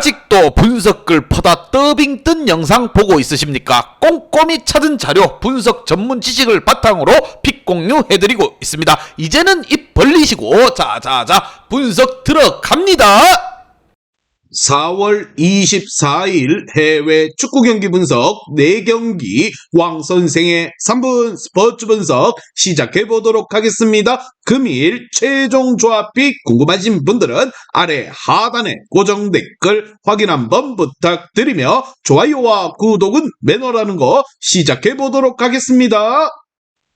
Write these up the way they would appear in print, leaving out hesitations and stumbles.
아직도 분석글 퍼다 더빙 뜬 영상 보고 있으십니까? 꼼꼼히 찾은 자료, 분석 전문 지식을 바탕으로 픽 공유해드리고 있습니다. 이제는 입 벌리시고 자자자 분석 들어갑니다. 4월 24일 해외 축구 경기 분석 4경기 왕선생의 3분 스포츠 분석 시작해 보도록 하겠습니다. 금일 최종 조합픽 궁금하신 분들은 아래 하단에 고정 댓글 확인 한번 부탁드리며 좋아요와 구독은 매너라는 거 시작해 보도록 하겠습니다.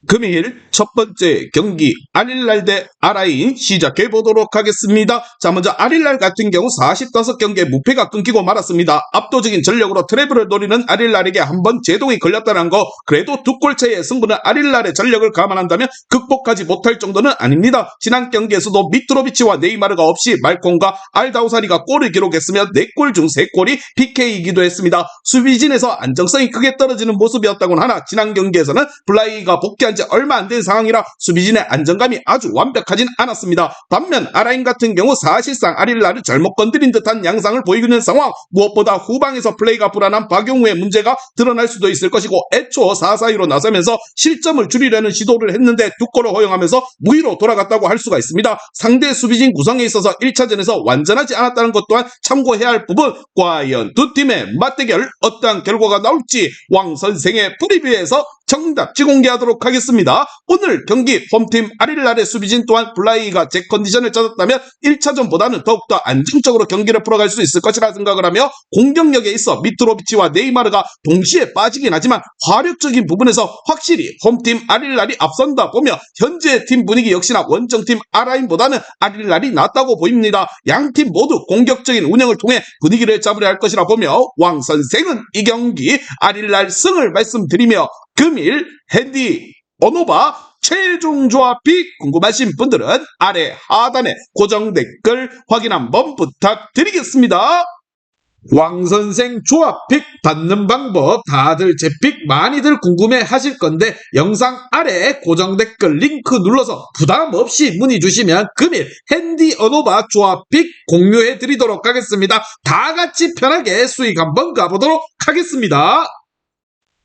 금일 첫 번째 경기 알힐랄 대 아라인 시작해 보도록 하겠습니다. 자, 먼저 알힐랄 같은 경우 45경기에 무패가 끊기고 말았습니다. 압도적인 전력으로 트래블을 노리는 알힐랄에게 한번 제동이 걸렸다는 거, 그래도 두 골 차이의 승부는 알힐랄의 전력을 감안한다면 극복하지 못할 정도는 아닙니다. 지난 경기에서도 미트로비치와 네이마르가 없이 말콘과 알다우사리가 골을 기록했으며 4골 중 3골이 PK이기도 했습니다. 수비진에서 안정성이 크게 떨어지는 모습이었다곤 하나 지난 경기에서는 블라이가 복귀한 지 얼마 안 된 상황이라 수비진의 안정감이 아주 완벽하진 않았습니다. 반면 아라인 같은 경우 사실상 알힐랄을 잘못 건드린 듯한 양상을 보이고 있는 상황, 무엇보다 후방에서 플레이가 불안한 박용우의 문제가 드러날 수도 있을 것이고, 애초 4-4-2로 나서면서 실점을 줄이려는 시도를 했는데 두 골을 허용하면서 무위로 돌아갔다고 할 수가 있습니다. 상대 수비진 구성에 있어서 1차전에서 완전하지 않았다는 것 또한 참고해야 할 부분. 과연 두 팀의 맞대결 어떠한 결과가 나올지 왕선생의 프리뷰에서 정답지 공개하도록 하겠습니다. 오늘 경기 홈팀 알힐랄의 수비진 또한 블라이가 제 컨디션을 찾았다면 1차전보다는 더욱더 안정적으로 경기를 풀어갈 수 있을 것이라 생각을 하며, 공격력에 있어 미트로비치와 네이마르가 동시에 빠지긴 하지만 화력적인 부분에서 확실히 홈팀 알힐랄이 앞선다 보며 현재 팀 분위기 역시나 원정팀 아라인보다는 알힐랄이 낫다고 보입니다. 양팀 모두 공격적인 운영을 통해 분위기를 잡으려 할 것이라 보며 왕선생은 이 경기 알힐랄 승을 말씀드리며, 금일 핸디 오노바 최종 조합픽 궁금하신 분들은 아래 하단에 고정 댓글 확인 한번 부탁드리겠습니다. 왕선생 조합픽 받는 방법 다들 제 픽 많이들 궁금해 하실 건데, 영상 아래 고정 댓글 링크 눌러서 부담 없이 문의 주시면 금일 핸디 오노바 조합픽 공유해 드리도록 하겠습니다. 다 같이 편하게 수익 한번 가보도록 하겠습니다.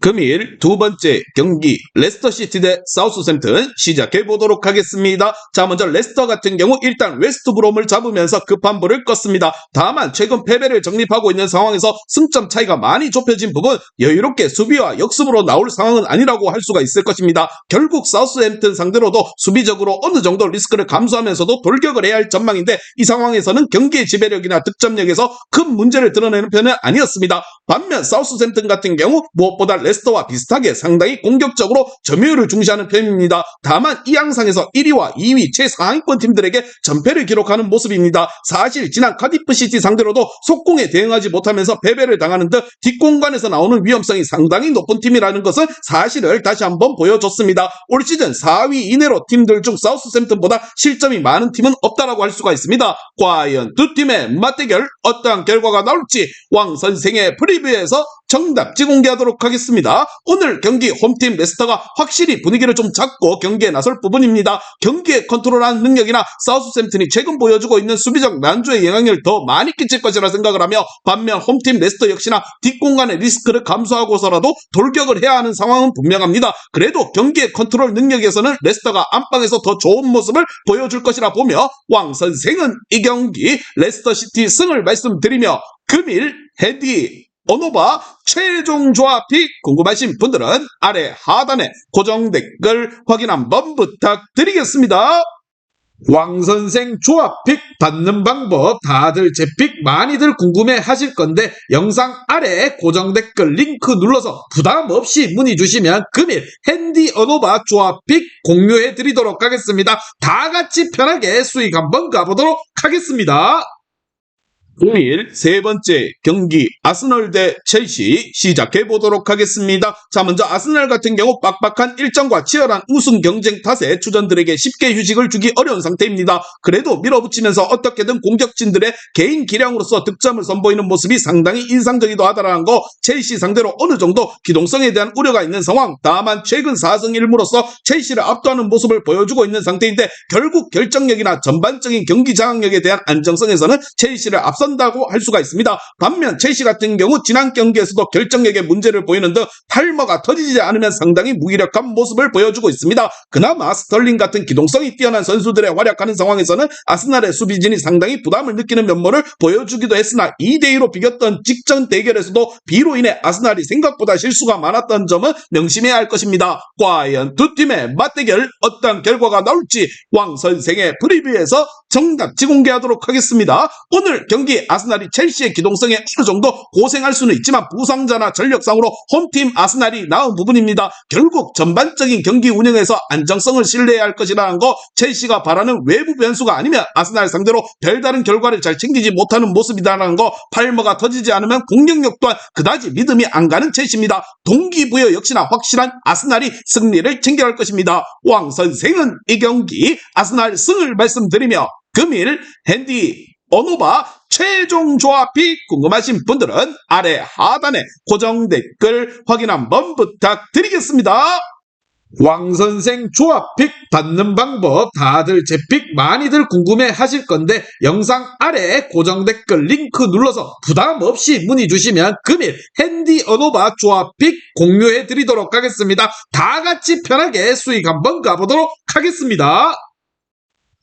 금일 두 번째 경기 레스터시티 대 사우스햄튼 시작해 보도록 하겠습니다. 자, 먼저 레스터 같은 경우 일단 웨스트브롬을 잡으면서 급한 불을 껐습니다. 다만 최근 패배를 정립하고 있는 상황에서 승점 차이가 많이 좁혀진 부분, 여유롭게 수비와 역습으로 나올 상황은 아니라고 할 수가 있을 것입니다. 결국 사우스햄튼 상대로도 수비적으로 어느 정도 리스크를 감수하면서도 돌격을 해야 할 전망인데, 이 상황에서는 경기의 지배력이나 득점력에서 큰 문제를 드러내는 편은 아니었습니다. 반면 사우스햄튼 같은 경우 무엇보다 레스터와 비슷하게 상당히 공격적으로 점유율을 중시하는 편입니다. 다만 이 양상에서 1위와 2위 최상위권 팀들에게 전패를 기록하는 모습입니다. 사실 지난 카디프시티 상대로도 속공에 대응하지 못하면서 패배를 당하는 듯 뒷공간에서 나오는 위험성이 상당히 높은 팀이라는 것은 사실을 다시 한번 보여줬습니다. 올 시즌 4위 이내로 팀들 중 사우스햄튼보다 실점이 많은 팀은 없다라고 할 수가 있습니다. 과연 두 팀의 맞대결 어떠한 결과가 나올지 왕선생의 프리뷰에서 정답지 공개하도록 하겠습니다. 오늘 경기 홈팀 레스터가 확실히 분위기를 좀 잡고 경기에 나설 부분입니다. 경기에 컨트롤하는 능력이나 사우스햄튼이 최근 보여주고 있는 수비적 난조의 영향을 더 많이 끼칠 것이라 생각을 하며, 반면 홈팀 레스터 역시나 뒷공간의 리스크를 감수하고서라도 돌격을 해야 하는 상황은 분명합니다. 그래도 경기의 컨트롤 능력에서는 레스터가 안방에서 더 좋은 모습을 보여줄 것이라 보며 왕선생은 이 경기 레스터시티 승을 말씀드리며, 금일 헤디 오노바 최종 조합픽 궁금하신 분들은 아래 하단에 고정 댓글 확인 한번 부탁드리겠습니다. 왕선생 조합픽 받는 방법 다들 제 픽 많이들 궁금해 하실 건데, 영상 아래 고정 댓글 링크 눌러서 부담 없이 문의 주시면 금일 핸디 오노바 조합픽 공유해 드리도록 하겠습니다. 다 같이 편하게 수익 한번 가보도록 하겠습니다. 금일 세 번째 경기 아스널 대 첼시 시작해 보도록 하겠습니다. 자, 먼저 아스널 같은 경우 빡빡한 일정과 치열한 우승 경쟁 탓에 주전들에게 쉽게 휴식을 주기 어려운 상태입니다. 그래도 밀어붙이면서 어떻게든 공격진들의 개인 기량으로서 득점을 선보이는 모습이 상당히 인상적이기도 하다라는 거, 첼시 상대로 어느 정도 기동성에 대한 우려가 있는 상황. 다만 최근 4승 1무로서 첼시를 압도하는 모습을 보여주고 있는 상태인데, 결국 결정력이나 전반적인 경기 장악력에 대한 안정성에서는 첼시를 앞서 앞선다고 할 수가 있습니다. 반면 첼시 같은 경우 지난 경기에서도 결정력의 문제를 보이는 등 팔머가 터지지 않으면 상당히 무기력한 모습을 보여주고 있습니다. 그나마 스털링 같은 기동성이 뛰어난 선수들의 활약하는 상황에서는 아스날의 수비진이 상당히 부담을 느끼는 면모를 보여주기도 했으나 2대2로 비겼던 직전 대결에서도 비로 인해 아스날이 생각보다 실수가 많았던 점은 명심해야 할 것입니다. 과연 두 팀의 맞대결 어떤 결과가 나올지 왕 선생의 프리뷰에서 정답지 공개하도록 하겠습니다. 오늘 경기 아스날이 첼시의 기동성에 어느 정도 고생할 수는 있지만 부상자나 전력상으로 홈팀 아스날이 나은 부분입니다. 결국 전반적인 경기 운영에서 안정성을 신뢰해야 할 것이라는 거, 첼시가 바라는 외부 변수가 아니면 아스날 상대로 별다른 결과를 잘 챙기지 못하는 모습이라는 거, 팔머가 터지지 않으면 공격력 또한 그다지 믿음이 안 가는 첼시입니다. 동기부여 역시나 확실한 아스날이 승리를 챙겨갈 것입니다. 왕 선생은 이 경기 아스날 승을 말씀드리며 금일 핸디 어노바 최종 조합이 궁금하신 분들은 아래 하단에 고정 댓글 확인 한번 부탁드리겠습니다. 왕선생 조합픽 받는 방법 다들 제 픽 많이들 궁금해 하실 건데 영상 아래 고정 댓글 링크 눌러서 부담 없이 문의 주시면 금일 핸디 어노바 조합픽 공유해 드리도록 하겠습니다. 다 같이 편하게 수익 한번 가보도록 하겠습니다.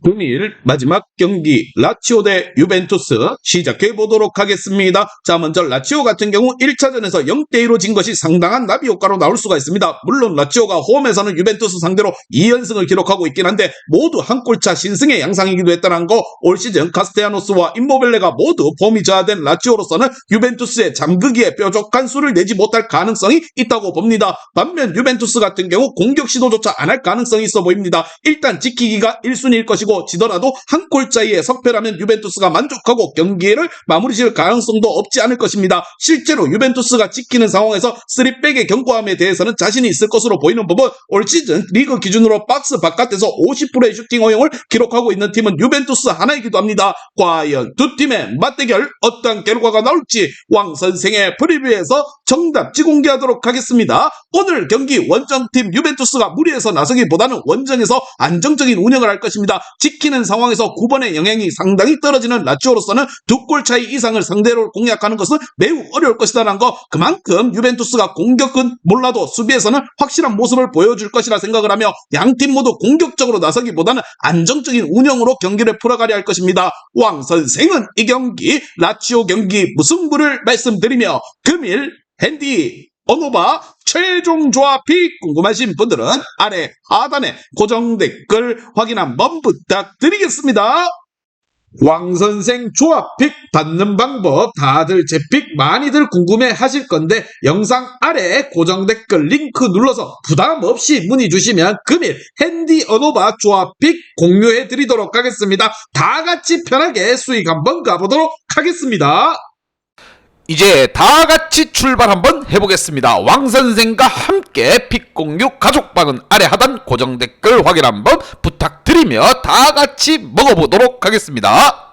금일 마지막 경기 라치오 대 유벤투스 시작해 보도록 하겠습니다. 자, 먼저 라치오 같은 경우 1차전에서 0대2로 진 것이 상당한 나비 효과로 나올 수가 있습니다. 물론 라치오가 홈에서는 유벤투스 상대로 2연승을 기록하고 있긴 한데 모두 한 골차 신승의 양상이기도 했다는 거, 올 시즌 카스테야노스와 임모벨레가 모두 폼이 저하된 라치오로서는 유벤투스의 잠그기에 뾰족한 수를 내지 못할 가능성이 있다고 봅니다. 반면 유벤투스 같은 경우 공격 시도조차 안 할 가능성이 있어 보입니다. 일단 지키기가 1순위일 것이고 지더라도 한 골 차이에 석패라면 유벤투스가 만족하고 경기를 마무리 지을 가능성도 없지 않을 것입니다. 실제로 유벤투스가 지키는 상황에서 3백의 경고함에 대해서는 자신이 있을 것으로 보이는 부분, 올 시즌 리그 기준으로 박스 바깥에서 50%의 슈팅 허용을 기록하고 있는 팀은 유벤투스 하나이기도 합니다. 과연 두 팀의 맞대결 어떤 결과가 나올지 왕 선생의 프리뷰에서 정답지 공개하도록 하겠습니다. 오늘 경기 원정팀 유벤투스가 무리해서 나서기보다는 원정에서 안정적인 운영을 할 것입니다. 지키는 상황에서 9번의 영향이 상당히 떨어지는 라치오로서는 두 골 차이 이상을 상대로 공략하는 것은 매우 어려울 것이라는 거, 그만큼 유벤투스가 공격은 몰라도 수비에서는 확실한 모습을 보여줄 것이라 생각을 하며 양팀 모두 공격적으로 나서기보다는 안정적인 운영으로 경기를 풀어가려 할 것입니다. 왕 선생은 이 경기 라치오 경기 무승부를 말씀드리며 금일 핸디 어노바 최종 조합이 궁금하신 분들은 아래 하단에 고정 댓글 확인 한번 부탁드리겠습니다. 왕선생 조합픽 받는 방법 다들 제 픽 많이들 궁금해 하실 건데 영상 아래 고정 댓글 링크 눌러서 부담 없이 문의 주시면 금일 핸디 어노바 조합픽 공유해 드리도록 하겠습니다. 다 같이 편하게 수익 한번 가보도록 하겠습니다. 이제 다 같이 출발 한번 해보겠습니다. 왕선생과 함께 픽 공유 가족방은 아래 하단 고정 댓글 확인 한번 부탁드리며 다 같이 먹어보도록 하겠습니다.